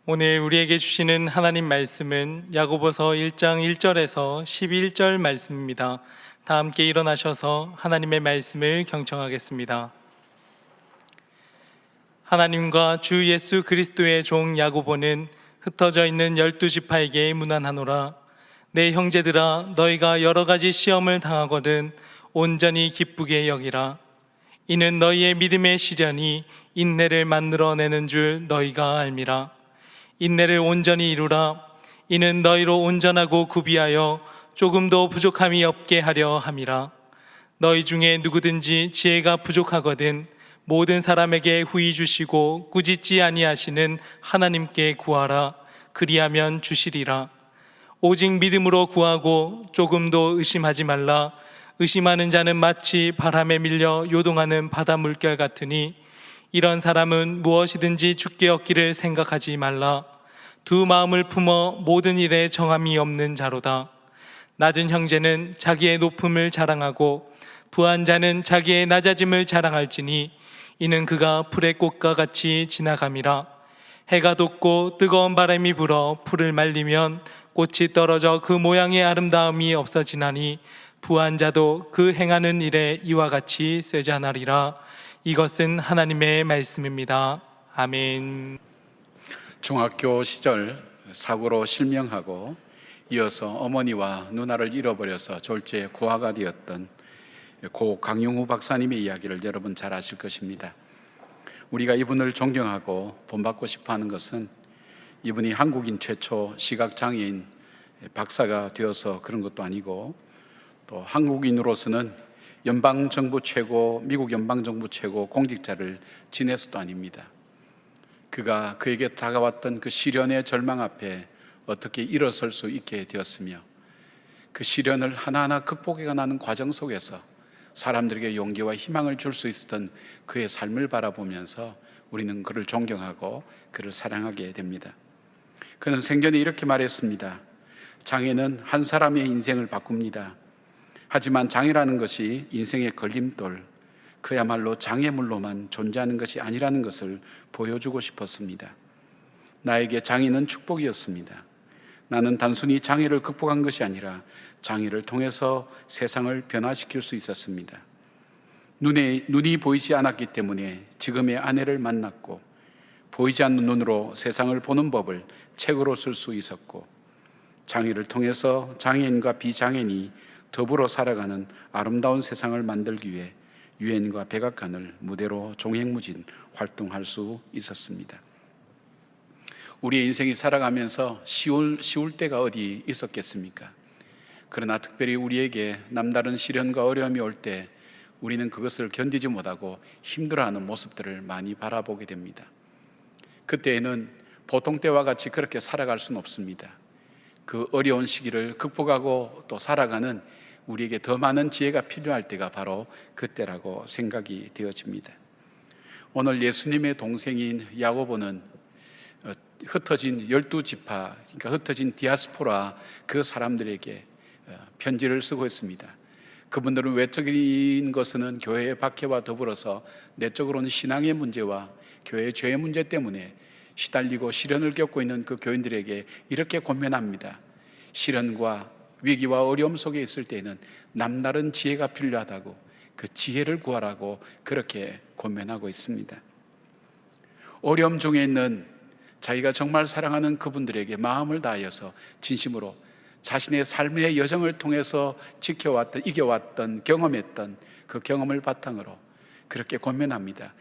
오늘 우리에게 주시는 하나님 말씀은 야고보서 1장 1절에서 11절 말씀입니다. 다 함께 일어나셔서 하나님의 말씀을 경청하겠습니다. 하나님과 주 예수 그리스도의 종 야고보는 흩어져 있는 12지파에게 문안하노라. 내 형제들아, 너희가 여러 가지 시험을 당하거든 온전히 기쁘게 여기라. 이는 너희의 믿음의 시련이 인내를 만들어내는 줄 너희가 알미라. 인내를 온전히 이루라. 이는 너희로 온전하고 구비하여 조금도 부족함이 없게 하려 함이라. 너희 중에 누구든지 지혜가 부족하거든 모든 사람에게 후히 주시고 꾸짖지 아니하시는 하나님께 구하라. 그리하면 주시리라. 오직 믿음으로 구하고 조금도 의심하지 말라. 의심하는 자는 마치 바람에 밀려 요동하는 바다 물결 같으니 이런 사람은 무엇이든지 주께 얻기를 생각하지 말라. 두 마음을 품어 모든 일에 정함이 없는 자로다. 낮은 형제는 자기의 높음을 자랑하고 부한 자는 자기의 낮아짐을 자랑할지니 이는 그가 풀의 꽃과 같이 지나감이라. 해가 돋고 뜨거운 바람이 불어 풀을 말리면 꽃이 떨어져 그 모양의 아름다움이 없어지나니 부한 자도 그 행하는 일에 이와 같이 쇠잔하리라. 이것은 하나님의 말씀입니다. 아멘. 중학교 시절 사고로 실명하고 이어서 어머니와 누나를 잃어버려서 졸지에 고아가 되었던 고 강용우 박사님의 이야기를 여러분 잘 아실 것입니다. 우리가 이분을 존경하고 본받고 싶어하는 것은 이분이 한국인 최초 시각장애인 박사가 되어서 그런 것도 아니고, 또 한국인으로서는 연방정부 최고, 미국 연방정부 최고 공직자를 지내서도 아닙니다. 그가 그에게 다가왔던 그 시련의 절망 앞에 어떻게 일어설 수 있게 되었으며, 그 시련을 하나하나 극복해 가는 과정 속에서 사람들에게 용기와 희망을 줄 수 있었던 그의 삶을 바라보면서 우리는 그를 존경하고 그를 사랑하게 됩니다. 그는 생전에 이렇게 말했습니다. 장애는 한 사람의 인생을 바꿉니다. 하지만 장애라는 것이 인생의 걸림돌, 그야말로 장애물로만 존재하는 것이 아니라는 것을 보여주고 싶었습니다. 나에게 장애는 축복이었습니다. 나는 단순히 장애를 극복한 것이 아니라 장애를 통해서 세상을 변화시킬 수 있었습니다. 눈이 보이지 않았기 때문에 지금의 아내를 만났고, 보이지 않는 눈으로 세상을 보는 법을 책으로 쓸 수 있었고, 장애를 통해서 장애인과 비장애인이 더불어 살아가는 아름다운 세상을 만들기 위해 유엔과 백악관을 무대로 종횡무진 활동할 수 있었습니다. 우리의 인생이 살아가면서 쉬울 때가 어디 있었겠습니까? 그러나 특별히 우리에게 남다른 시련과 어려움이 올 때 우리는 그것을 견디지 못하고 힘들어하는 모습들을 많이 바라보게 됩니다. 그때에는 보통 때와 같이 그렇게 살아갈 수는 없습니다. 그 어려운 시기를 극복하고 또 살아가는 우리에게 더 많은 지혜가 필요할 때가 바로 그때라고 생각이 되어집니다. 오늘 예수님의 동생인 야고보는 흩어진 12지파, 그러니까 흩어진 디아스포라 그 사람들에게 편지를 쓰고 있습니다. 그분들은 외적인 것은 교회의 박해와 더불어서 내적으로는 신앙의 문제와 교회의 죄의 문제 때문에 시달리고 시련을 겪고 있는 그 교인들에게 이렇게 권면합니다. 시련과 위기와 어려움 속에 있을 때에는 남다른 지혜가 필요하다고, 그 지혜를 구하라고 그렇게 권면하고 있습니다. 어려움 중에 있는 자기가 정말 사랑하는 그분들에게 마음을 다하여서 진심으로 자신의 삶의 여정을 통해서 지켜왔던, 이겨왔던, 경험했던 그 경험을 바탕으로 그렇게 권면합니다.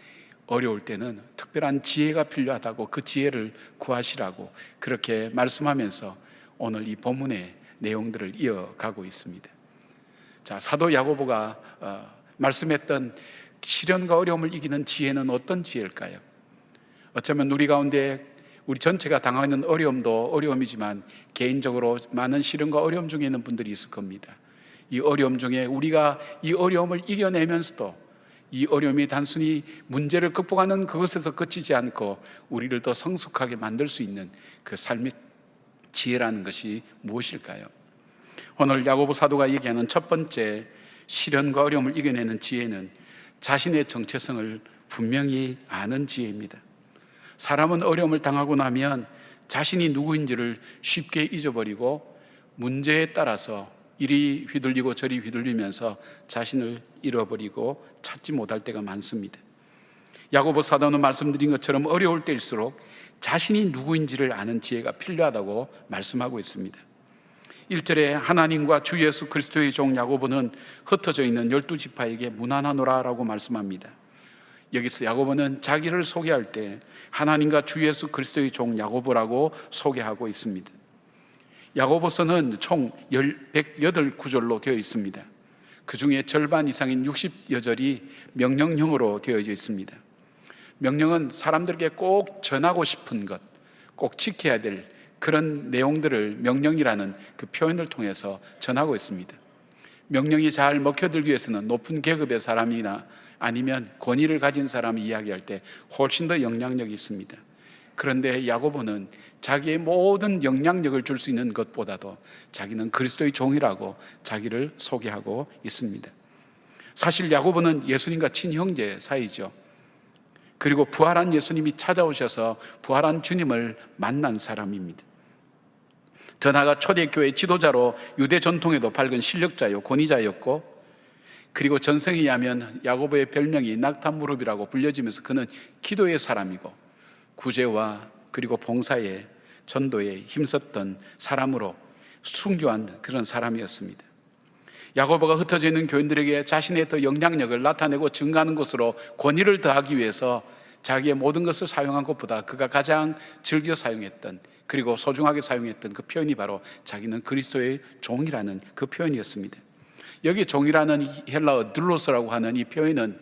어려울 때는 특별한 지혜가 필요하다고, 그 지혜를 구하시라고 그렇게 말씀하면서 오늘 이 본문의 내용들을 이어가고 있습니다. 자, 사도 야고보가 말씀했던 시련과 어려움을 이기는 지혜는 어떤 지혜일까요? 어쩌면 우리 가운데 우리 전체가 당하는 어려움도 어려움이지만 개인적으로 많은 시련과 어려움 중에 있는 분들이 있을 겁니다. 이 어려움 중에 우리가 이 어려움을 이겨내면서도 이 어려움이 단순히 문제를 극복하는 그것에서 그치지 않고 우리를 더 성숙하게 만들 수 있는 그 삶의 지혜라는 것이 무엇일까요? 오늘 야고보 사도가 얘기하는 첫 번째 시련과 어려움을 이겨내는 지혜는 자신의 정체성을 분명히 아는 지혜입니다. 사람은 어려움을 당하고 나면 자신이 누구인지를 쉽게 잊어버리고 문제에 따라서 이리 휘둘리고 저리 휘둘리면서 자신을 잃어버리고 찾지 못할 때가 많습니다. 야고보 사도는 말씀드린 것처럼 어려울 때일수록 자신이 누구인지를 아는 지혜가 필요하다고 말씀하고 있습니다. 1절에 하나님과 주 예수 그리스도의 종 야고보는 흩어져 있는 12지파에게 문안하노라라고 말씀합니다. 여기서 야고보는 자기를 소개할 때 하나님과 주 예수 그리스도의 종 야고보라고 소개하고 있습니다. 야고보서는 총 108구절로 되어 있습니다. 그 중에 절반 이상인 60여 절이 명령형으로 되어져 있습니다. 명령은 사람들에게 꼭 전하고 싶은 것, 꼭 지켜야 될 그런 내용들을 명령이라는 그 표현을 통해서 전하고 있습니다. 명령이 잘 먹혀들기 위해서는 높은 계급의 사람이나 아니면 권위를 가진 사람이 이야기할 때 훨씬 더 영향력이 있습니다. 그런데 야고보는 자기의 모든 영향력을 줄 수 있는 것보다도 자기는 그리스도의 종이라고 자기를 소개하고 있습니다. 사실 야고보는 예수님과 친형제 사이죠. 그리고 부활한 예수님이 찾아오셔서 부활한 주님을 만난 사람입니다. 더 나아가 초대교회 지도자로 유대 전통에도 밝은 실력자요 권위자였고, 그리고 전생에 의하면 야고보의 별명이 낙타무릎이라고 불려지면서 그는 기도의 사람이고 구제와 그리고 봉사에 전도에 힘썼던 사람으로 순교한 그런 사람이었습니다. 야고보가 흩어져 있는 교인들에게 자신의 더 영향력을 나타내고 증가하는 것으로 권위를 더하기 위해서 자기의 모든 것을 사용한 것보다 그가 가장 즐겨 사용했던, 그리고 소중하게 사용했던 그 표현이 바로 자기는 그리스도의 종이라는 그 표현이었습니다. 여기 종이라는 헬라어 들로스라고 하는 이 표현은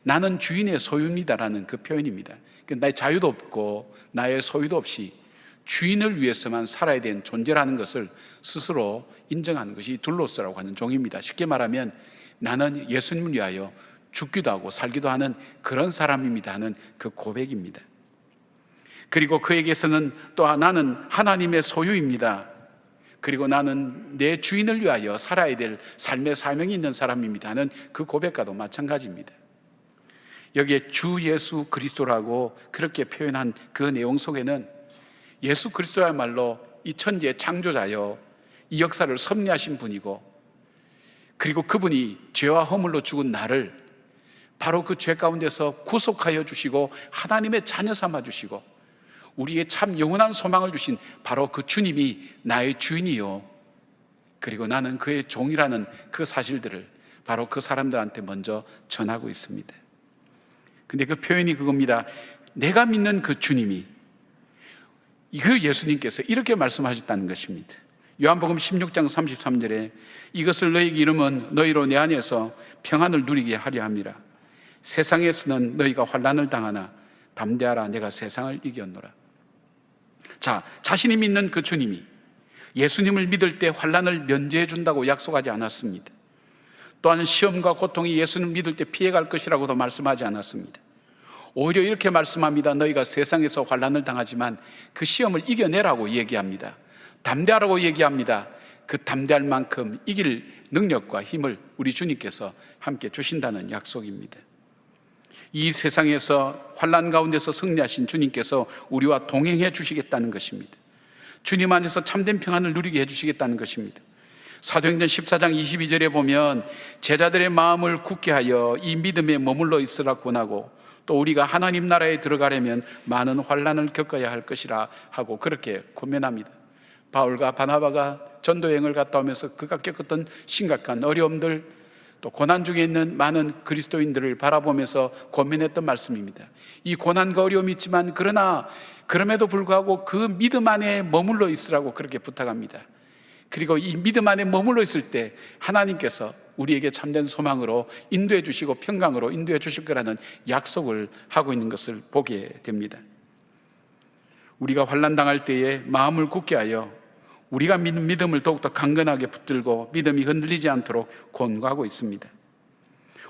나는 주인의 소유입니다라는 그 표현입니다. 나의 자유도 없고 나의 소유도 없이 주인을 위해서만 살아야 되는 존재라는 것을 스스로 인정하는 것이 둘로스라고 하는 종입니다. 쉽게 말하면 나는 예수님을 위하여 죽기도 하고 살기도 하는 그런 사람입니다 하는 그 고백입니다. 그리고 그에게서는 또 나는 하나님의 소유입니다. 그리고 나는 내 주인을 위하여 살아야 될 삶의 사명이 있는 사람입니다 하는 그 고백과도 마찬가지입니다. 여기에 주 예수 그리스도라고 그렇게 표현한 그 내용 속에는 예수 그리스도야말로 이 천지의 창조자요, 이 역사를 섭리하신 분이고, 그리고 그분이 죄와 허물로 죽은 나를 바로 그 죄 가운데서 구속하여 주시고 하나님의 자녀 삼아 주시고 우리의 참 영원한 소망을 주신 바로 그 주님이 나의 주인이요, 그리고 나는 그의 종이라는 그 사실들을 바로 그 사람들한테 먼저 전하고 있습니다. 근데 그 표현이 그겁니다. 내가 믿는 그 주님이, 그 예수님께서 이렇게 말씀하셨다는 것입니다. 요한복음 16장 33절에 이것을 너희에게 이르면 너희로 내 안에서 평안을 누리게 하려 함이라. 세상에서는 너희가 환난을 당하나 담대하라, 내가 세상을 이겼노라. 자, 자신이 믿는 그 주님이 예수님을 믿을 때 환난을 면제해 준다고 약속하지 않았습니다. 또한 시험과 고통이 예수님을 믿을 때 피해갈 것이라고도 말씀하지 않았습니다. 오히려 이렇게 말씀합니다. 너희가 세상에서 환난을 당하지만 그 시험을 이겨내라고 얘기합니다. 담대하라고 얘기합니다. 그 담대할 만큼 이길 능력과 힘을 우리 주님께서 함께 주신다는 약속입니다. 이 세상에서 환난 가운데서 승리하신 주님께서 우리와 동행해 주시겠다는 것입니다. 주님 안에서 참된 평안을 누리게 해 주시겠다는 것입니다. 사도행전 14장 22절에 보면 제자들의 마음을 굳게 하여 이 믿음에 머물러 있으라 권하고, 또 우리가 하나님 나라에 들어가려면 많은 환난을 겪어야 할 것이라 하고 그렇게 권면합니다. 바울과 바나바가 전도여행을 갔다 오면서 그가 겪었던 심각한 어려움들, 또 고난 중에 있는 많은 그리스도인들을 바라보면서 권면했던 말씀입니다. 이 고난과 어려움이 있지만 그러나 그럼에도 불구하고 그 믿음 안에 머물러 있으라고 그렇게 부탁합니다. 그리고 이 믿음 안에 머물러 있을 때 하나님께서 우리에게 참된 소망으로 인도해 주시고 평강으로 인도해 주실 거라는 약속을 하고 있는 것을 보게 됩니다. 우리가 환난 당할 때에 마음을 굳게 하여 우리가 믿는 믿음을 더욱더 강건하게 붙들고 믿음이 흔들리지 않도록 권고하고 있습니다.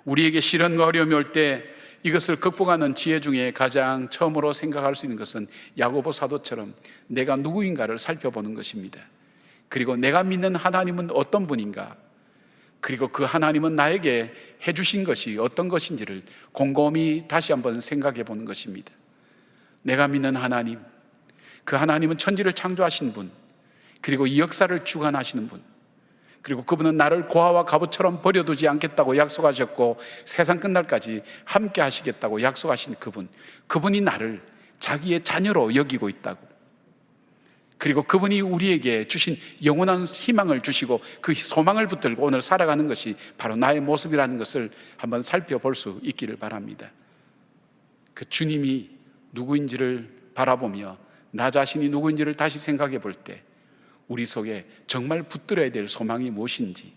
우리에게 시련과 어려움이 올 때 이것을 극복하는 지혜 중에 가장 처음으로 생각할 수 있는 것은 야고보 사도처럼 내가 누구인가를 살펴보는 것입니다. 그리고 내가 믿는 하나님은 어떤 분인가, 그리고 그 하나님은 나에게 해주신 것이 어떤 것인지를 곰곰이 다시 한번 생각해 보는 것입니다. 내가 믿는 하나님, 그 하나님은 천지를 창조하신 분, 그리고 이 역사를 주관하시는 분, 그리고 그분은 나를 고아와 갑옷처럼 버려두지 않겠다고 약속하셨고 세상 끝날까지 함께 하시겠다고 약속하신 그분이 나를 자기의 자녀로 여기고 있다고, 그리고 그분이 우리에게 주신 영원한 희망을 주시고 그 소망을 붙들고 오늘 살아가는 것이 바로 나의 모습이라는 것을 한번 살펴볼 수 있기를 바랍니다. 그 주님이 누구인지를 바라보며 나 자신이 누구인지를 다시 생각해 볼 때 우리 속에 정말 붙들어야 될 소망이 무엇인지,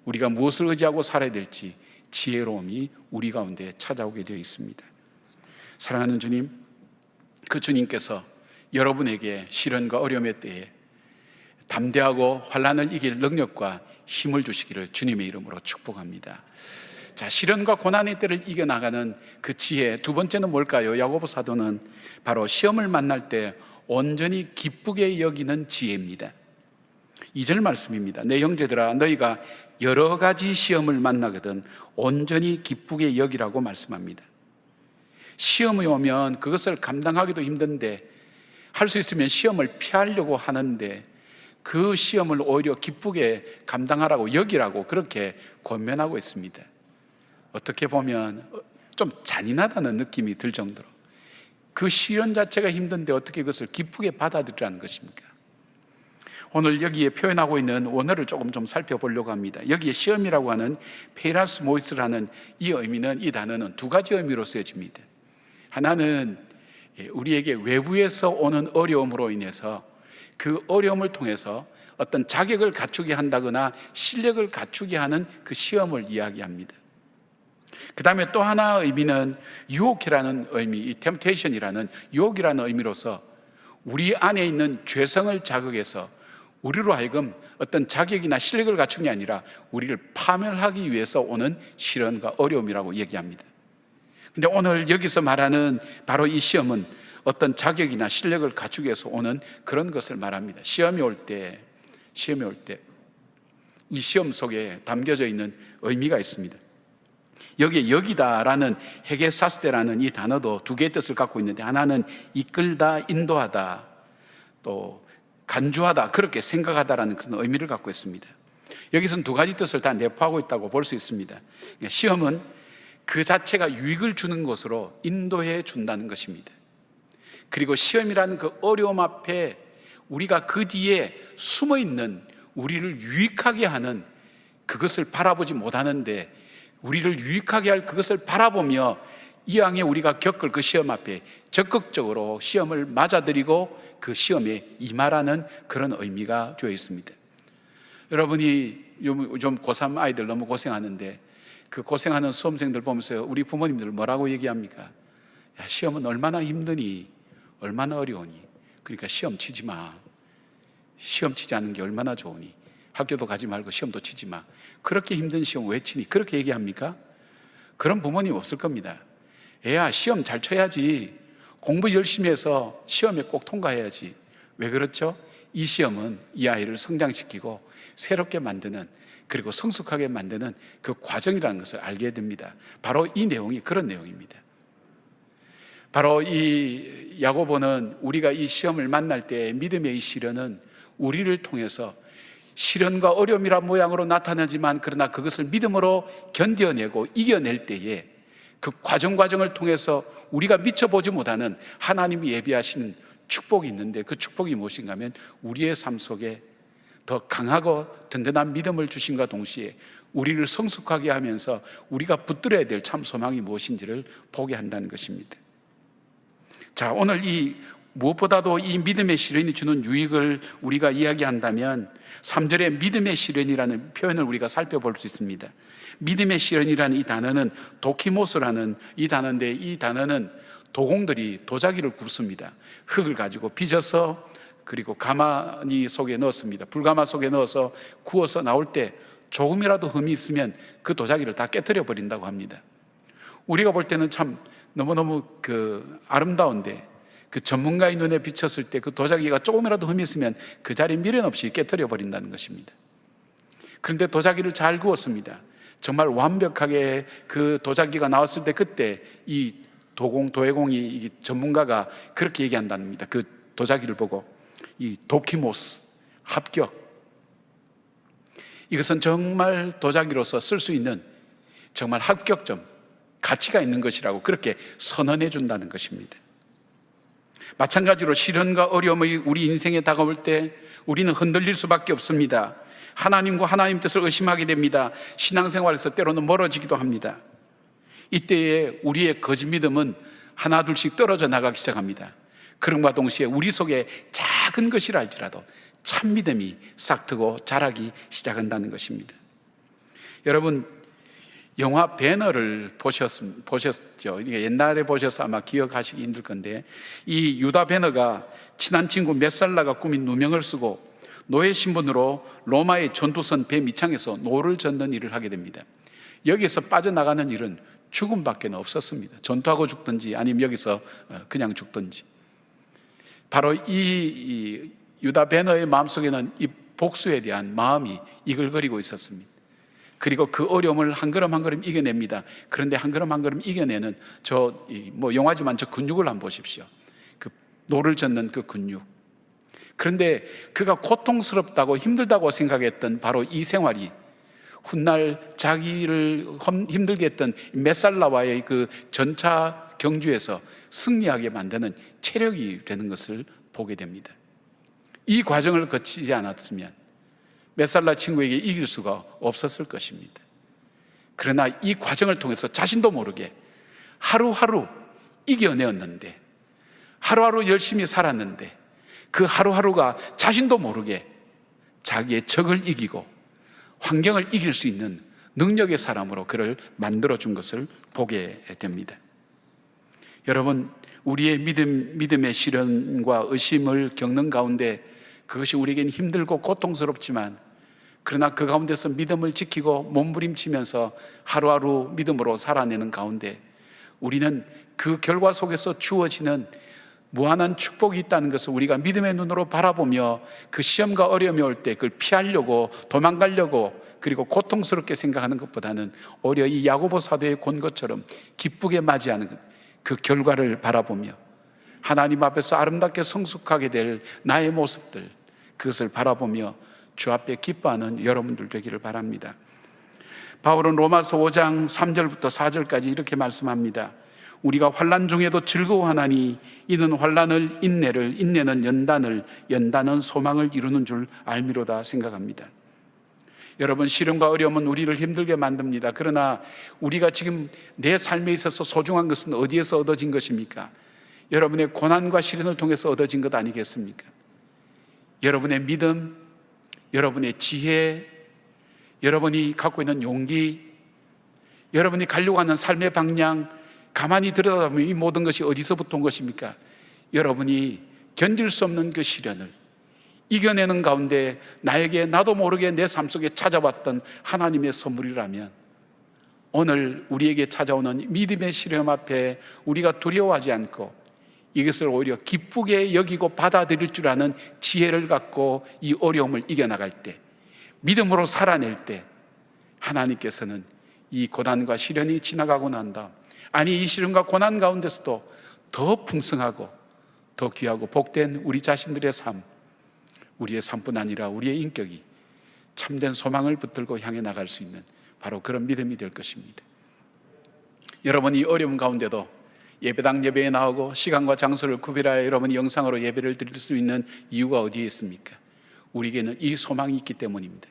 우리가 무엇을 의지하고 살아야 될지 지혜로움이 우리 가운데 찾아오게 되어 있습니다. 사랑하는 주님, 그 주님께서 여러분에게 시련과 어려움의 때에 담대하고 환난을 이길 능력과 힘을 주시기를 주님의 이름으로 축복합니다. 자, 시련과 고난의 때를 이겨나가는 그 지혜, 두 번째는 뭘까요? 야고보 사도는 바로 시험을 만날 때 온전히 기쁘게 여기는 지혜입니다. 2절 말씀입니다. 내 형제들아, 너희가 여러 가지 시험을 만나거든 온전히 기쁘게 여기라고 말씀합니다. 시험이 오면 그것을 감당하기도 힘든데, 할 수 있으면 시험을 피하려고 하는데 그 시험을 오히려 기쁘게 감당하라고 여기라고 그렇게 권면하고 있습니다. 어떻게 보면 좀 잔인하다는 느낌이 들 정도로 그 시련 자체가 힘든데 어떻게 그것을 기쁘게 받아들이라는 것입니까? 오늘 여기에 표현하고 있는 원어를 조금 좀 살펴보려고 합니다. 여기에 시험이라고 하는 페이라스 모이스라는 이 의미는, 이 단어는 두 가지 의미로 쓰여집니다. 하나는 우리에게 외부에서 오는 어려움으로 인해서 그 어려움을 통해서 어떤 자격을 갖추게 한다거나 실력을 갖추게 하는 그 시험을 이야기합니다. 그 다음에 또 하나 의미는 유혹이라는 의미, 이 temptation이라는 유혹이라는 의미로서 우리 안에 있는 죄성을 자극해서 우리로 하여금 어떤 자격이나 실력을 갖춘 게 아니라 우리를 파멸하기 위해서 오는 시련과 어려움이라고 얘기합니다. 근데 오늘 여기서 말하는 바로 이 시험은 어떤 자격이나 실력을 갖추기 위해서 오는 그런 것을 말합니다. 시험이 올 때 이 시험 속에 담겨져 있는 의미가 있습니다. 여기에 여기다라는 헤게사스테라는 이 단어도 두 개의 뜻을 갖고 있는데, 하나는 이끌다, 인도하다, 또 간주하다, 그렇게 생각하다라는 그런 의미를 갖고 있습니다. 여기서는 두 가지 뜻을 다 내포하고 있다고 볼 수 있습니다. 그러니까 시험은 그 자체가 유익을 주는 것으로 인도해 준다는 것입니다. 그리고 시험이라는 그 어려움 앞에 우리가 그 뒤에 숨어 있는 우리를 유익하게 하는 그것을 바라보지 못하는데 우리를 유익하게 할 그것을 바라보며 이왕에 우리가 겪을 그 시험 앞에 적극적으로 시험을 맞아들이고 그 시험에 임하라는 그런 의미가 되어 있습니다. 여러분이 요즘 고3 아이들 너무 고생하는데 그 고생하는 수험생들 보면서 우리 부모님들 뭐라고 얘기합니까? 야, 시험은 얼마나 힘드니, 얼마나 어려우니, 그러니까 시험 치지 마. 시험 치지 않는 게 얼마나 좋으니, 학교도 가지 말고 시험도 치지 마. 그렇게 힘든 시험 왜 치니? 그렇게 얘기합니까? 그런 부모님 없을 겁니다. 애야, 시험 잘 쳐야지. 공부 열심히 해서 시험에 꼭 통과해야지. 왜 그렇죠? 이 시험은 이 아이를 성장시키고 새롭게 만드는, 그리고 성숙하게 만드는 그 과정이라는 것을 알게 됩니다. 바로 이 내용이 그런 내용입니다. 바로 이 야고보는 우리가 이 시험을 만날 때 믿음의 이 시련은 우리를 통해서 시련과 어려움이란 모양으로 나타나지만, 그러나 그것을 믿음으로 견뎌내고 이겨낼 때에 그 과정을 통해서 우리가 미쳐보지 못하는 하나님이 예비하신 축복이 있는데, 그 축복이 무엇인가 하면 우리의 삶 속에 더 강하고 든든한 믿음을 주심과 동시에 우리를 성숙하게 하면서 우리가 붙들어야 될 참 소망이 무엇인지를 보게 한다는 것입니다. 자, 오늘 이 무엇보다도 이 믿음의 시련이 주는 유익을 우리가 이야기한다면 3절의 믿음의 시련이라는 표현을 우리가 살펴볼 수 있습니다. 믿음의 시련이라는 이 단어는 도키모스라는 이 단어인데, 이 단어는 도공들이 도자기를 굽습니다. 흙을 가지고 빚어서 그리고 가마니 속에 넣었습니다. 불가마 속에 넣어서 구워서 나올 때 조금이라도 흠이 있으면 그 도자기를 다 깨뜨려 버린다고 합니다. 우리가 볼 때는 참 너무너무 아름다운데, 그 전문가의 눈에 비쳤을 때 그 도자기가 조금이라도 흠이 있으면 그 자리 미련 없이 깨뜨려 버린다는 것입니다. 그런데 도자기를 잘 구웠습니다. 정말 완벽하게 그 도자기가 나왔을 때 그때 이 도예공이 이 전문가가 그렇게 얘기한답니다. 그 도자기를 보고 이 도키모스, 합격, 이것은 정말 도자기로서 쓸 수 있는 정말 합격점, 가치가 있는 것이라고 그렇게 선언해 준다는 것입니다. 마찬가지로 시련과 어려움이 우리 인생에 다가올 때 우리는 흔들릴 수밖에 없습니다. 하나님과 하나님 뜻을 의심하게 됩니다. 신앙생활에서 때로는 멀어지기도 합니다. 이때에 우리의 거짓 믿음은 하나 둘씩 떨어져 나가기 시작합니다. 그럼과 동시에 우리 속에 작은 것이라 할지라도 참 믿음이 싹트고 자라기 시작한다는 것입니다. 여러분, 영화 배너를 보셨죠? 옛날에 보셔서 아마 기억하시기 힘들 건데, 이 유다 배너가 친한 친구 메살라가 꾸민 누명을 쓰고 노예 신분으로 로마의 전투선 배 밑창에서 노를 젓는 일을 하게 됩니다. 여기서 빠져나가는 일은 죽음밖에 없었습니다. 전투하고 죽든지 아니면 여기서 그냥 죽든지. 바로 이 유다 베너의 마음속에는 이 복수에 대한 마음이 이글거리고 있었습니다. 그리고 그 어려움을 한 걸음 한 걸음 이겨냅니다. 그런데 한 걸음 한 걸음 이겨내는 영화지만 저 근육을 한번 보십시오. 그 노를 젓는 그 근육. 그런데 그가 고통스럽다고 힘들다고 생각했던 바로 이 생활이 훗날 자기를 힘들게 했던 메살라와의 그 전차 경주에서 승리하게 만드는 체력이 되는 것을 보게 됩니다. 이 과정을 거치지 않았으면 메살라 친구에게 이길 수가 없었을 것입니다. 그러나 이 과정을 통해서 자신도 모르게 하루하루 이겨내었는데, 하루하루 열심히 살았는데, 그 하루하루가 자신도 모르게 자기의 적을 이기고 환경을 이길 수 있는 능력의 사람으로 그를 만들어준 것을 보게 됩니다. 여러분, 우리의 믿음의 시련과 의심을 겪는 가운데 그것이 우리에겐 힘들고 고통스럽지만, 그러나 그 가운데서 믿음을 지키고 몸부림치면서 하루하루 믿음으로 살아내는 가운데 우리는 그 결과 속에서 주어지는 무한한 축복이 있다는 것을 우리가 믿음의 눈으로 바라보며 그 시험과 어려움이 올 때 그걸 피하려고 도망가려고 그리고 고통스럽게 생각하는 것보다는 오히려 이 야고보 사도의 본 것처럼 기쁘게 맞이하는 그 결과를 바라보며 하나님 앞에서 아름답게 성숙하게 될 나의 모습들, 그것을 바라보며 주 앞에 기뻐하는 여러분들 되기를 바랍니다. 바울은 로마서 5장 3절부터 4절까지 이렇게 말씀합니다. 우리가 환난 중에도 즐거워하나니 이는 환난을 인내를, 인내는 연단을, 연단은 소망을 이루는 줄 알미로다 생각합니다. 여러분, 시련과 어려움은 우리를 힘들게 만듭니다. 그러나 우리가 지금 내 삶에 있어서 소중한 것은 어디에서 얻어진 것입니까? 여러분의 고난과 시련을 통해서 얻어진 것 아니겠습니까? 여러분의 믿음, 여러분의 지혜, 여러분이 갖고 있는 용기, 여러분이 가려고 하는 삶의 방향, 가만히 들여다보면 이 모든 것이 어디서부터 온 것입니까? 여러분이 견딜 수 없는 그 시련을 이겨내는 가운데 나에게 나도 모르게 내 삶 속에 찾아왔던 하나님의 선물이라면, 오늘 우리에게 찾아오는 믿음의 시련 앞에 우리가 두려워하지 않고 이것을 오히려 기쁘게 여기고 받아들일 줄 아는 지혜를 갖고 이 어려움을 이겨나갈 때, 믿음으로 살아낼 때 하나님께서는 이 고난과 시련이 지나가고 난 다음, 아니 이 시련과 고난 가운데서도 더 풍성하고 더 귀하고 복된 우리 자신들의 삶, 우리의 삶뿐 아니라 우리의 인격이 참된 소망을 붙들고 향해 나갈 수 있는 바로 그런 믿음이 될 것입니다. 여러분, 이 어려움 가운데도 예배당 예배에 나오고 시간과 장소를 구별하여 여러분이 영상으로 예배를 드릴 수 있는 이유가 어디에 있습니까? 우리에게는 이 소망이 있기 때문입니다.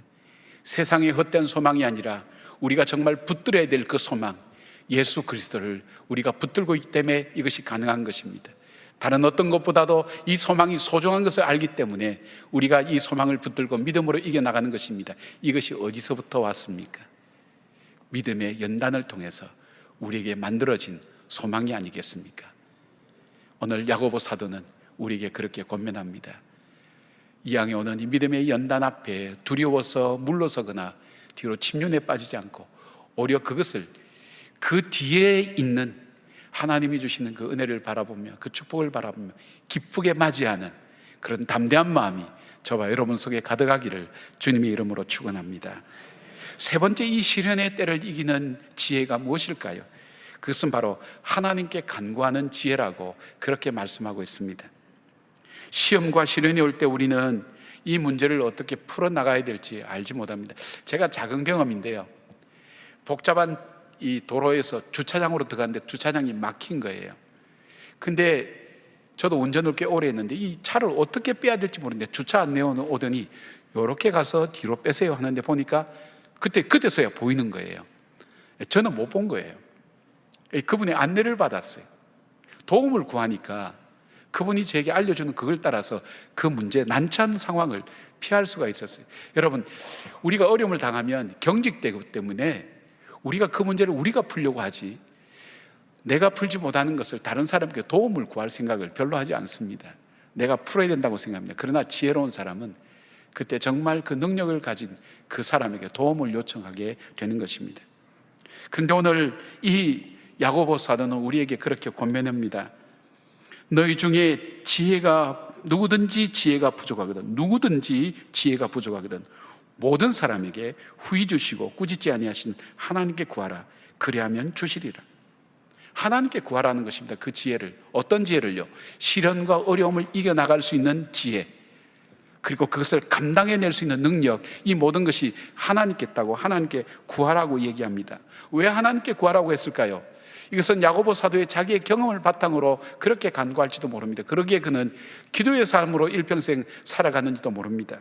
세상의 헛된 소망이 아니라 우리가 정말 붙들어야 될 그 소망, 예수 그리스도를 우리가 붙들고 있기 때문에 이것이 가능한 것입니다. 다른 어떤 것보다도 이 소망이 소중한 것을 알기 때문에 우리가 이 소망을 붙들고 믿음으로 이겨나가는 것입니다. 이것이 어디서부터 왔습니까? 믿음의 연단을 통해서 우리에게 만들어진 소망이 아니겠습니까? 오늘 야고보 사도는 우리에게 그렇게 권면합니다. 이 향해 오는 이 믿음의 연단 앞에 두려워서 물러서거나 뒤로 침륜에 빠지지 않고 오히려 그것을 그 뒤에 있는 하나님이 주시는 그 은혜를 바라보며 그 축복을 바라보며 기쁘게 맞이하는 그런 담대한 마음이 저와 여러분 속에 가득하기를 주님의 이름으로 축원합니다. 세 번째, 이 시련의 때를 이기는 지혜가 무엇일까요? 그것은 바로 하나님께 간구하는 지혜라고 그렇게 말씀하고 있습니다. 시험과 시련이 올 때 우리는 이 문제를 어떻게 풀어나가야 될지 알지 못합니다. 제가 작은 경험인데요, 복잡한 이 도로에서 주차장으로 들어갔는데 주차장이 막힌 거예요. 근데 저도 운전을 꽤 오래 했는데 이 차를 어떻게 빼야 될지 모르는데 주차 안내원 오더니 이렇게 가서 뒤로 빼세요 하는데 보니까 그때서야 보이는 거예요. 저는 못 본 거예요. 그분의 안내를 받았어요. 도움을 구하니까 그분이 제게 알려주는 그걸 따라서 그 문제, 난처한 상황을 피할 수가 있었어요. 여러분, 우리가 어려움을 당하면 경직되기 때문에 우리가 그 문제를 우리가 풀려고 하지, 내가 풀지 못하는 것을 다른 사람에게 도움을 구할 생각을 별로 하지 않습니다. 내가 풀어야 된다고 생각합니다. 그러나 지혜로운 사람은 그때 정말 그 능력을 가진 그 사람에게 도움을 요청하게 되는 것입니다. 그런데 오늘 이 야고보 사도는 우리에게 그렇게 권면합니다. 너희 중에 누구든지 지혜가 부족하거든 모든 사람에게 후히 주시고 꾸짖지 아니하신 하나님께 구하라. 그리하면 주시리라. 하나님께 구하라는 것입니다. 그 지혜를. 어떤 지혜를요? 시련과 어려움을 이겨나갈 수 있는 지혜, 그리고 그것을 감당해낼 수 있는 능력, 이 모든 것이 하나님께 있다고 하나님께 구하라고 얘기합니다. 왜 하나님께 구하라고 했을까요? 이것은 야고보 사도의 자기의 경험을 바탕으로 그렇게 간구할지도 모릅니다. 그러기에 그는 기도의 삶으로 일평생 살아갔는지도 모릅니다.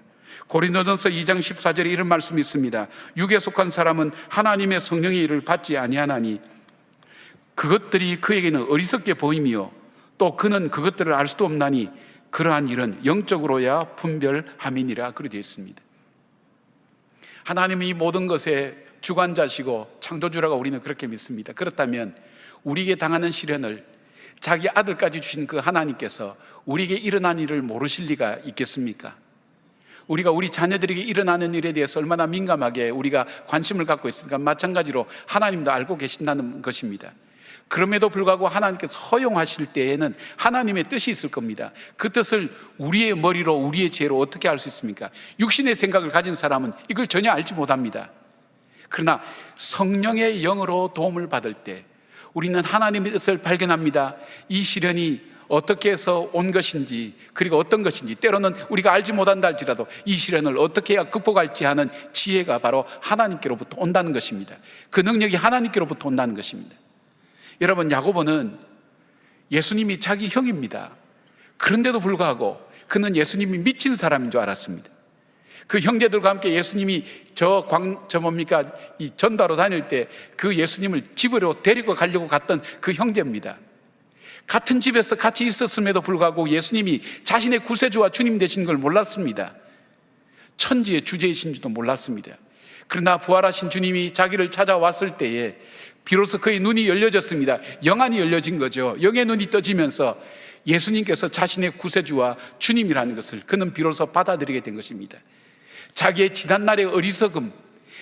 고린도전서 2장 14절에 이런 말씀이 있습니다. 육에 속한 사람은 하나님의 성령의 일을 받지 아니하나니 그것들이 그에게는 어리석게 보이며 또 그는 그것들을 알 수도 없나니 그러한 일은 영적으로야 분별함이니라. 그렇게 되어 있습니다. 하나님이 모든 것의 주관자시고 창조주라고 우리는 그렇게 믿습니다. 그렇다면 우리에게 당하는 시련을 자기 아들까지 주신 그 하나님께서 우리에게 일어난 일을 모르실 리가 있겠습니까? 우리가 우리 자녀들에게 일어나는 일에 대해서 얼마나 민감하게 우리가 관심을 갖고 있습니까? 마찬가지로 하나님도 알고 계신다는 것입니다. 그럼에도 불구하고 하나님께서 허용하실 때에는 하나님의 뜻이 있을 겁니다. 그 뜻을 우리의 머리로, 우리의 지혜로 어떻게 알 수 있습니까? 육신의 생각을 가진 사람은 이걸 전혀 알지 못합니다. 그러나 성령의 영으로 도움을 받을 때 우리는 하나님의 뜻을 발견합니다. 이 시련이 어떻게 해서 온 것인지, 그리고 어떤 것인지, 때로는 우리가 알지 못한다 할지라도 이 시련을 어떻게 해야 극복할지 하는 지혜가 바로 하나님께로부터 온다는 것입니다. 그 능력이 하나님께로부터 온다는 것입니다. 여러분, 야고보는 예수님이 자기 형입니다. 그런데도 불구하고 그는 예수님이 미친 사람인 줄 알았습니다. 그 형제들과 함께 예수님이 이 전도하러 다닐 때 그 예수님을 집으로 데리고 가려고 갔던 그 형제입니다. 같은 집에서 같이 있었음에도 불구하고 예수님이 자신의 구세주와 주님 되신 걸 몰랐습니다. 천지의 주제이신지도 몰랐습니다. 그러나 부활하신 주님이 자기를 찾아왔을 때에 비로소 그의 눈이 열려졌습니다. 영안이 열려진 거죠. 영의 눈이 떠지면서 예수님께서 자신의 구세주와 주님이라는 것을 그는 비로소 받아들이게 된 것입니다. 자기의 지난날의 어리석음,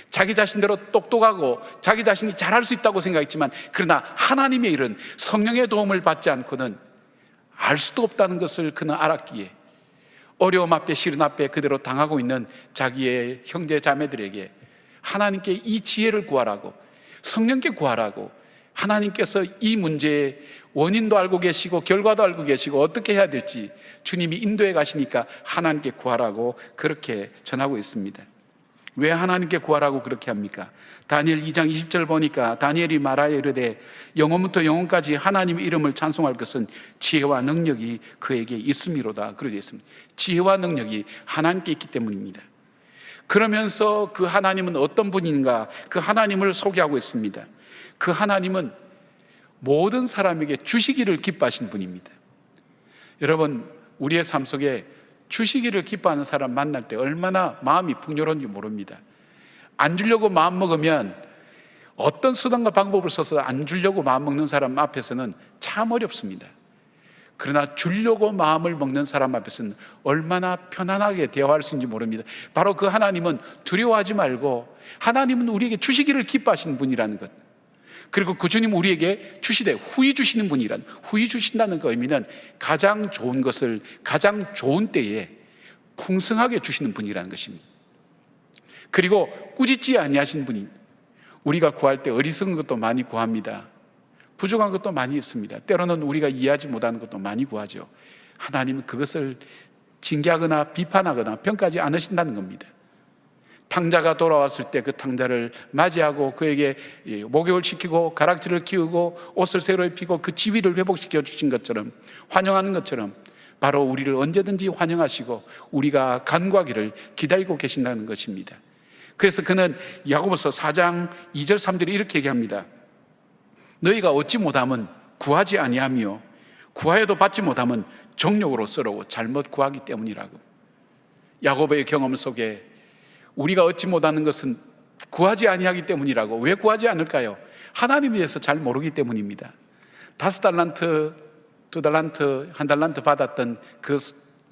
자기 자신대로 똑똑하고 자기 자신이 잘할 수 있다고 생각했지만, 그러나 하나님의 일은 성령의 도움을 받지 않고는 알 수도 없다는 것을 그는 알았기에 어려움 앞에, 시련 앞에 그대로 당하고 있는 자기의 형제 자매들에게 하나님께 이 지혜를 구하라고, 성령께 구하라고, 하나님께서 이 문제의 원인도 알고 계시고 결과도 알고 계시고 어떻게 해야 될지 주님이 인도해 가시니까 하나님께 구하라고 그렇게 전하고 있습니다. 왜 하나님께 구하라고 그렇게 합니까? 다니엘 2장 20절 보니까 다니엘이 말하여 이르되 영원부터 영원까지 하나님의 이름을 찬송할 것은 지혜와 능력이 그에게 있음이로다. 그렇게 되어 있습니다. 지혜와 능력이 하나님께 있기 때문입니다. 그러면서 그 하나님은 어떤 분인가? 그 하나님을 소개하고 있습니다. 그 하나님은 모든 사람에게 주시기를 기뻐하신 분입니다. 여러분, 우리의 삶 속에 주시기를 기뻐하는 사람 만날 때 얼마나 마음이 풍요로운지 모릅니다. 안 주려고 마음 먹으면 어떤 수단과 방법을 써서 안 주려고 마음 먹는 사람 앞에서는 참 어렵습니다. 그러나 주려고 마음을 먹는 사람 앞에서는 얼마나 편안하게 대화할 수 있는지 모릅니다. 바로 그 하나님은 두려워하지 말고 하나님은 우리에게 주시기를 기뻐하시는 분이라는 것, 그리고 그 주님 우리에게 주시되 후히 주시는 분이란, 후히 주신다는 그 의미는 가장 좋은 것을 가장 좋은 때에 풍성하게 주시는 분이라는 것입니다. 그리고 꾸짖지 아니하신 분이, 우리가 구할 때 어리석은 것도 많이 구합니다. 부족한 것도 많이 있습니다. 때로는 우리가 이해하지 못하는 것도 많이 구하죠. 하나님은 그것을 징계하거나 비판하거나 평가하지 않으신다는 겁니다. 탕자가 돌아왔을 때 그 탕자를 맞이하고 그에게 목욕을 시키고 가락지를 키우고 옷을 새로 입히고 그 지위를 회복시켜 주신 것처럼, 환영하는 것처럼 바로 우리를 언제든지 환영하시고 우리가 간구하기를 기다리고 계신다는 것입니다. 그래서 그는 야고보서 4장 2절 3절에 이렇게 얘기합니다. 너희가 얻지 못하면 구하지 아니하며 구하여도 받지 못하면 정욕으로 썰어고 잘못 구하기 때문이라고. 야고보의 경험 속에 우리가 얻지 못하는 것은 구하지 아니하기 때문이라고. 왜 구하지 않을까요? 하나님에 대해서 잘 모르기 때문입니다. 5달란트, 2달란트, 1달란트 받았던 그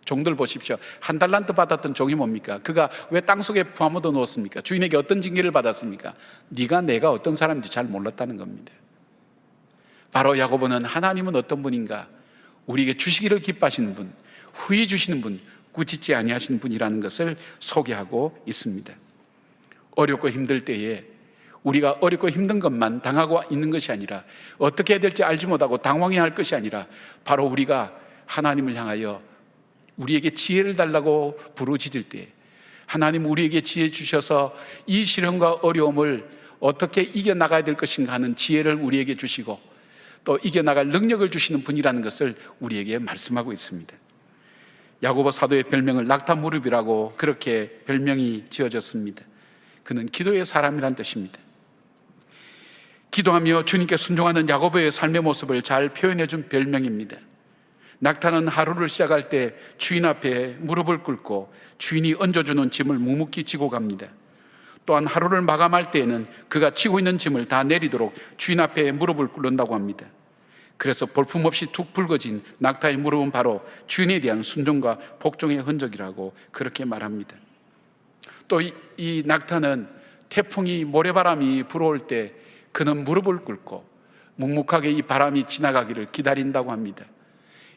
종들 보십시오. 1달란트 받았던 종이 뭡니까? 그가 왜 땅속에 파묻어 놓았습니까? 주인에게 어떤 징계를 받았습니까? 네가 내가 어떤 사람인지 잘 몰랐다는 겁니다. 바로 야고보는 하나님은 어떤 분인가, 우리에게 주시기를 기뻐하시는 분, 후히 주시는 분, 꾸짖지 아니하시는 분이라는 것을 소개하고 있습니다. 어렵고 힘들 때에 우리가 어렵고 힘든 것만 당하고 있는 것이 아니라, 어떻게 해야 될지 알지 못하고 당황해야 할 것이 아니라, 바로 우리가 하나님을 향하여 우리에게 지혜를 달라고 부르짖을 때 하나님 우리에게 지혜 주셔서 이 시련과 어려움을 어떻게 이겨나가야 될 것인가 하는 지혜를 우리에게 주시고 또 이겨나갈 능력을 주시는 분이라는 것을 우리에게 말씀하고 있습니다. 야고보 사도의 별명을 낙타무릎이라고 그렇게 별명이 지어졌습니다. 그는 기도의 사람이란 뜻입니다. 기도하며 주님께 순종하는 야고보의 삶의 모습을 잘 표현해 준 별명입니다. 낙타는 하루를 시작할 때 주인 앞에 무릎을 꿇고 주인이 얹어주는 짐을 묵묵히 지고 갑니다. 또한 하루를 마감할 때에는 그가 지고 있는 짐을 다 내리도록 주인 앞에 무릎을 꿇는다고 합니다. 그래서 볼품없이 툭 붉어진 낙타의 무릎은 바로 주인에 대한 순종과 복종의 흔적이라고 그렇게 말합니다. 또 이 낙타는 태풍이 모래바람이 불어올 때 그는 무릎을 꿇고 묵묵하게 이 바람이 지나가기를 기다린다고 합니다.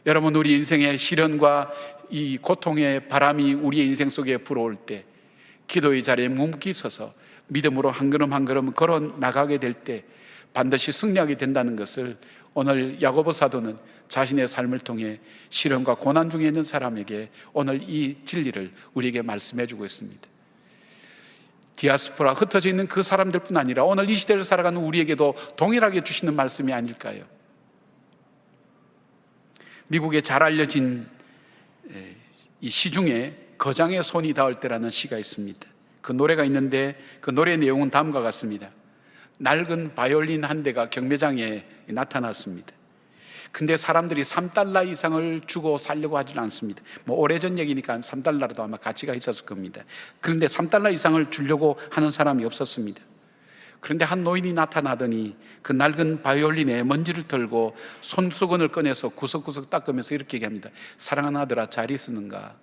여러분, 우리 인생의 시련과 이 고통의 바람이 우리의 인생 속에 불어올 때 기도의 자리에 묵묵히 서서 믿음으로 한 걸음 한 걸음 걸어 나가게 될 때 반드시 승리하게 된다는 것을 오늘 야고보 사도는 자신의 삶을 통해 시련과 고난 중에 있는 사람에게 오늘 이 진리를 우리에게 말씀해 주고 있습니다. 디아스포라, 흩어져 있는 그 사람들뿐 아니라 오늘 이 시대를 살아가는 우리에게도 동일하게 주시는 말씀이 아닐까요? 미국에 잘 알려진 이 시 중에 거장의 손이 닿을 때라는 시가 있습니다. 그 노래가 있는데 그 노래 내용은 다음과 같습니다. 낡은 바이올린 한 대가 경매장에 나타났습니다. 근데 사람들이 3달러 이상을 주고 살려고 하지는 않습니다. 오래전 얘기니까 3달러라도 아마 가치가 있었을 겁니다. 그런데 3달러 이상을 주려고 하는 사람이 없었습니다. 그런데 한 노인이 나타나더니 그 낡은 바이올린에 먼지를 털고 손수건을 꺼내서 구석구석 닦으면서 이렇게 얘기합니다. 사랑하는 아들아, 잘 있었는가?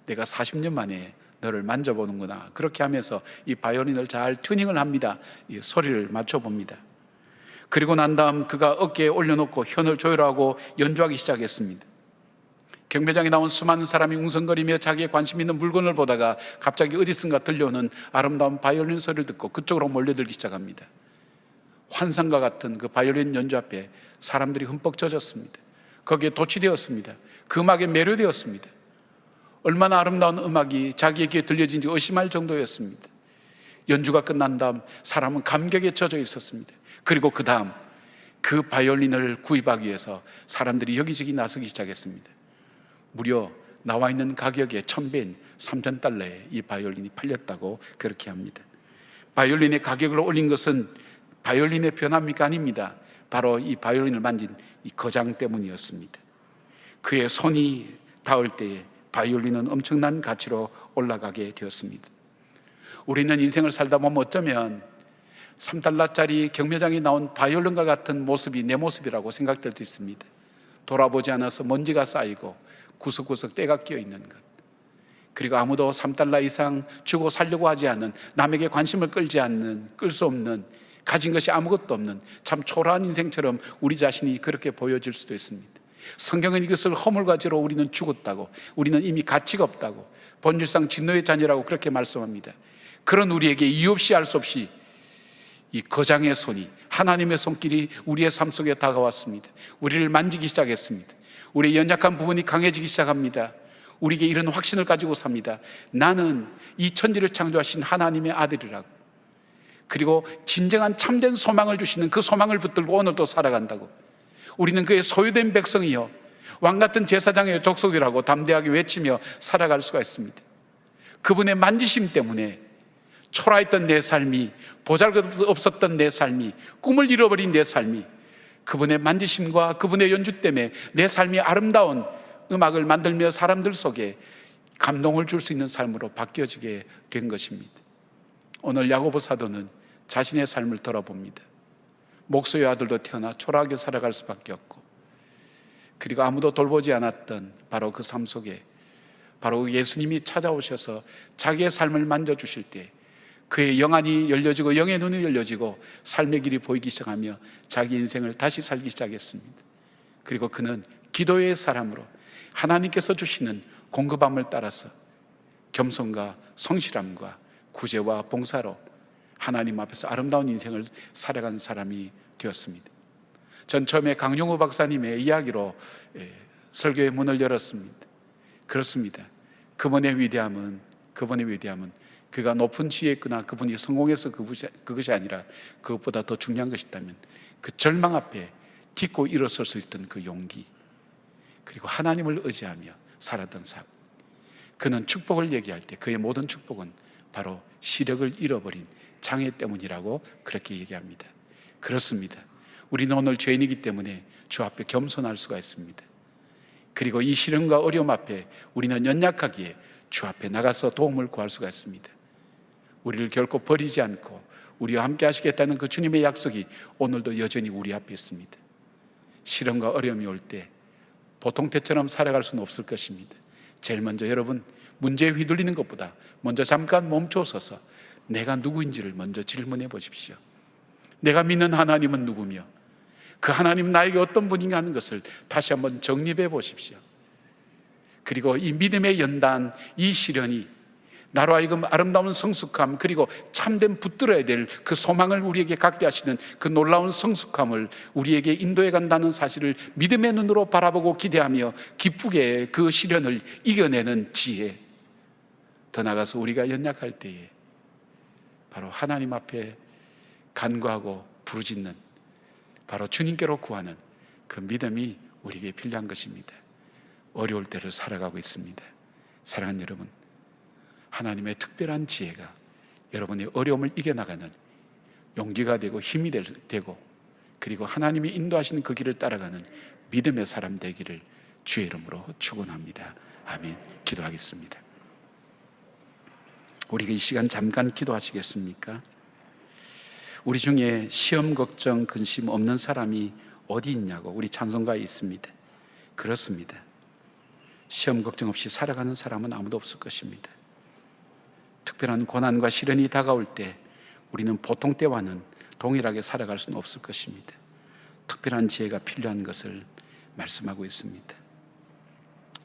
내가 40년 만에 너를 만져보는구나. 그렇게 하면서 이 바이올린을 잘 튜닝을 합니다. 이 소리를 맞춰봅니다. 그리고 난 다음 그가 어깨에 올려놓고 현을 조율하고 연주하기 시작했습니다. 경매장에 나온 수많은 사람이 웅성거리며 자기의 관심 있는 물건을 보다가 갑자기 어디선가 들려오는 아름다운 바이올린 소리를 듣고 그쪽으로 몰려들기 시작합니다. 환상과 같은 그 바이올린 연주 앞에 사람들이 흠뻑 젖었습니다. 거기에 도취되었습니다. 그 음악에 매료되었습니다. 얼마나 아름다운 음악이 자기에게 들려진지 의심할 정도였습니다. 연주가 끝난 다음 사람은 감격에 젖어 있었습니다. 그리고 그 다음 그 바이올린을 구입하기 위해서 사람들이 여기저기 나서기 시작했습니다. 무려 나와 있는 가격의 1000배인 3000달러에 이 바이올린이 팔렸다고 그렇게 합니다. 바이올린의 가격을 올린 것은 바이올린의 변화입니까? 아닙니다. 바로 이 바이올린을 만진 이 거장 때문이었습니다. 그의 손이 닿을 때에 바이올린은 엄청난 가치로 올라가게 되었습니다. 우리는 인생을 살다 보면 어쩌면 3달러짜리 경매장에 나온 바이올린과 같은 모습이 내 모습이라고 생각될 수 있습니다. 돌아보지 않아서 먼지가 쌓이고 구석구석 때가 끼어 있는 것, 그리고 아무도 3달러 이상 주고 살려고 하지 않는, 남에게 관심을 끌지 않는, 끌 수 없는, 가진 것이 아무것도 없는 참 초라한 인생처럼 우리 자신이 그렇게 보여질 수도 있습니다. 성경은 이것을 허물과지로 우리는 죽었다고, 우리는 이미 가치가 없다고, 본질상 진노의 자녀라고 그렇게 말씀합니다. 그런 우리에게 이유 없이 알 수 없이 이 거장의 손이, 하나님의 손길이 우리의 삶 속에 다가왔습니다. 우리를 만지기 시작했습니다. 우리의 연약한 부분이 강해지기 시작합니다. 우리에게 이런 확신을 가지고 삽니다. 나는 이 천지를 창조하신 하나님의 아들이라고. 그리고 진정한 참된 소망을 주시는 그 소망을 붙들고 오늘도 살아간다고. 우리는 그의 소유된 백성이요 왕같은 제사장의 족속이라고 담대하게 외치며 살아갈 수가 있습니다. 그분의 만지심 때문에 초라했던 내 삶이, 보잘것없었던 내 삶이, 꿈을 잃어버린 내 삶이 그분의 만지심과 그분의 연주 때문에 내 삶이 아름다운 음악을 만들며 사람들 속에 감동을 줄 수 있는 삶으로 바뀌어지게 된 것입니다. 오늘 야고보 사도는 자신의 삶을 돌아봅니다. 목소의 아들도 태어나 초라하게 살아갈 수밖에 없고, 그리고 아무도 돌보지 않았던 바로 그 삶 속에 바로 예수님이 찾아오셔서 자기의 삶을 만져주실 때 그의 영안이 열려지고 영의 눈이 열려지고 삶의 길이 보이기 시작하며 자기 인생을 다시 살기 시작했습니다. 그리고 그는 기도의 사람으로 하나님께서 주시는 공급함을 따라서 겸손과 성실함과 구제와 봉사로 하나님 앞에서 아름다운 인생을 살아가는 사람이 되었습니다. 전 처음에 강용우 박사님의 이야기로 설교의 문을 열었습니다. 그렇습니다. 그분의 위대함은 그가 높은 지혜에 있거나 그분이 성공해서 그것이 아니라 그것보다 더 중요한 것이 있다면 그 절망 앞에 딛고 일어설 수 있던 그 용기, 그리고 하나님을 의지하며 살았던 삶. 그는 축복을 얘기할 때 그의 모든 축복은 바로 시력을 잃어버린 장애 때문이라고 그렇게 얘기합니다. 그렇습니다. 우리는 오늘 죄인이기 때문에 주 앞에 겸손할 수가 있습니다. 그리고 이 시련과 어려움 앞에 우리는 연약하기에 주 앞에 나가서 도움을 구할 수가 있습니다. 우리를 결코 버리지 않고 우리와 함께 하시겠다는 그 주님의 약속이 오늘도 여전히 우리 앞에 있습니다. 시련과 어려움이 올 때 보통 때처럼 살아갈 수는 없을 것입니다. 제일 먼저 여러분, 문제에 휘둘리는 것보다 먼저 잠깐 멈춰서서 내가 누구인지를 먼저 질문해 보십시오. 내가 믿는 하나님은 누구며 그 하나님 나에게 어떤 분인가 하는 것을 다시 한번 정립해 보십시오. 그리고 이 믿음의 연단, 이 시련이 나로 하여금 아름다운 성숙함, 그리고 참된 붙들어야 될 그 소망을 우리에게 갖게 하시는 그 놀라운 성숙함을 우리에게 인도해 간다는 사실을 믿음의 눈으로 바라보고 기대하며 기쁘게 그 시련을 이겨내는 지혜, 더 나아가서 우리가 연약할 때에 바로 하나님 앞에 간구하고 부르짖는, 바로 주님께로 구하는 그 믿음이 우리에게 필요한 것입니다. 어려울 때를 살아가고 있습니다. 사랑하는 여러분, 하나님의 특별한 지혜가 여러분의 어려움을 이겨나가는 용기가 되고 힘이 되고, 그리고 하나님이 인도하시는 그 길을 따라가는 믿음의 사람 되기를 주의 이름으로 축원합니다. 아멘. 기도하겠습니다. 우리가 이 시간 잠깐 기도하시겠습니까? 우리 중에 시험 걱정 근심 없는 사람이 어디 있냐고 우리 찬송가에 있습니다. 그렇습니다. 시험 걱정 없이 살아가는 사람은 아무도 없을 것입니다. 특별한 고난과 시련이 다가올 때 우리는 보통 때와는 동일하게 살아갈 수는 없을 것입니다. 특별한 지혜가 필요한 것을 말씀하고 있습니다.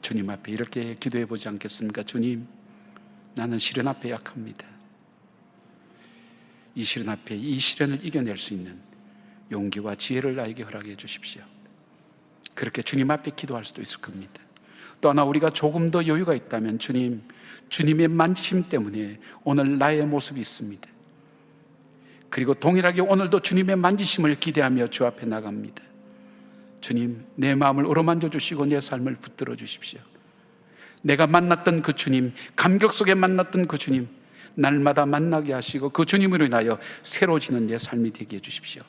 주님 앞에 이렇게 기도해 보지 않겠습니까? 주님, 나는 시련 앞에 약합니다. 이 시련 앞에 이 시련을 이겨낼 수 있는 용기와 지혜를 나에게 허락해 주십시오. 그렇게 주님 앞에 기도할 수도 있을 겁니다. 또 하나, 우리가 조금 더 여유가 있다면 주님의 만지심 때문에 오늘 나의 모습이 있습니다. 그리고 동일하게 오늘도 주님의 만지심을 기대하며 주 앞에 나갑니다. 주님, 내 마음을 어루만져 주시고 내 삶을 붙들어 주십시오. 내가 만났던 그 주님, 감격 속에 만났던 그 주님, 날마다 만나게 하시고 그 주님으로 인하여 새로워지는 내 삶이 되게 해주십시오.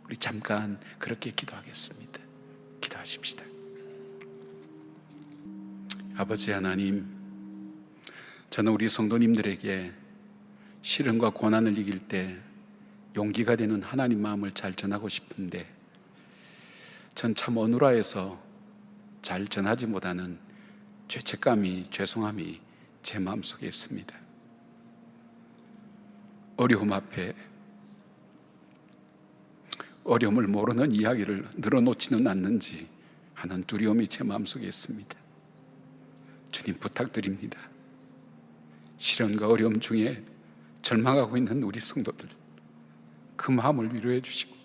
우리 잠깐 그렇게 기도하겠습니다. 기도하십시다. 아버지 하나님, 저는 우리 성도님들에게 시련과 고난을 이길 때 용기가 되는 하나님 마음을 잘 전하고 싶은데 전 참 어눌해서 잘 전하지 못하는 죄책감이, 죄송함이 제 마음속에 있습니다. 어려움 앞에 어려움을 모르는 이야기를 늘어놓지는 않는지 하는 두려움이 제 마음속에 있습니다. 주님, 부탁드립니다. 시련과 어려움 중에 절망하고 있는 우리 성도들, 그 마음을 위로해 주시고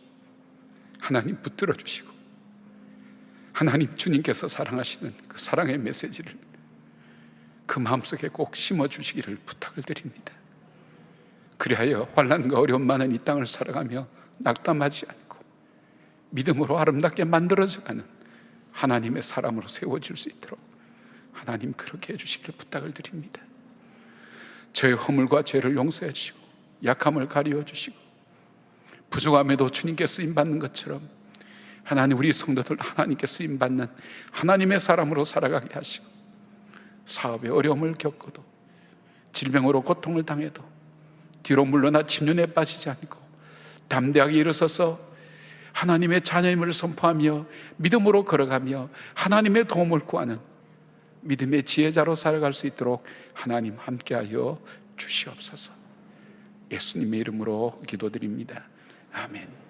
하나님 붙들어 주시고 하나님 주님께서 사랑하시는 그 사랑의 메시지를 그 마음속에 꼭 심어주시기를 부탁을 드립니다. 그리하여 환난과 어려움 많은 이 땅을 살아가며 낙담하지 않고 믿음으로 아름답게 만들어져가는 하나님의 사람으로 세워질 수 있도록 하나님 그렇게 해주시기를 부탁을 드립니다. 저의 허물과 죄를 용서해 주시고 약함을 가리워 주시고 부족함에도 주님께 쓰임받는 것처럼 하나님 우리 성도들 하나님께 쓰임받는 하나님의 사람으로 살아가게 하시고 사업에 어려움을 겪어도 질병으로 고통을 당해도 뒤로 물러나 침륜에 빠지지 않고 담대하게 일어서서 하나님의 자녀임을 선포하며 믿음으로 걸어가며 하나님의 도움을 구하는 믿음의 지혜자로 살아갈 수 있도록 하나님 함께하여 주시옵소서. 예수님의 이름으로 기도드립니다. 아멘.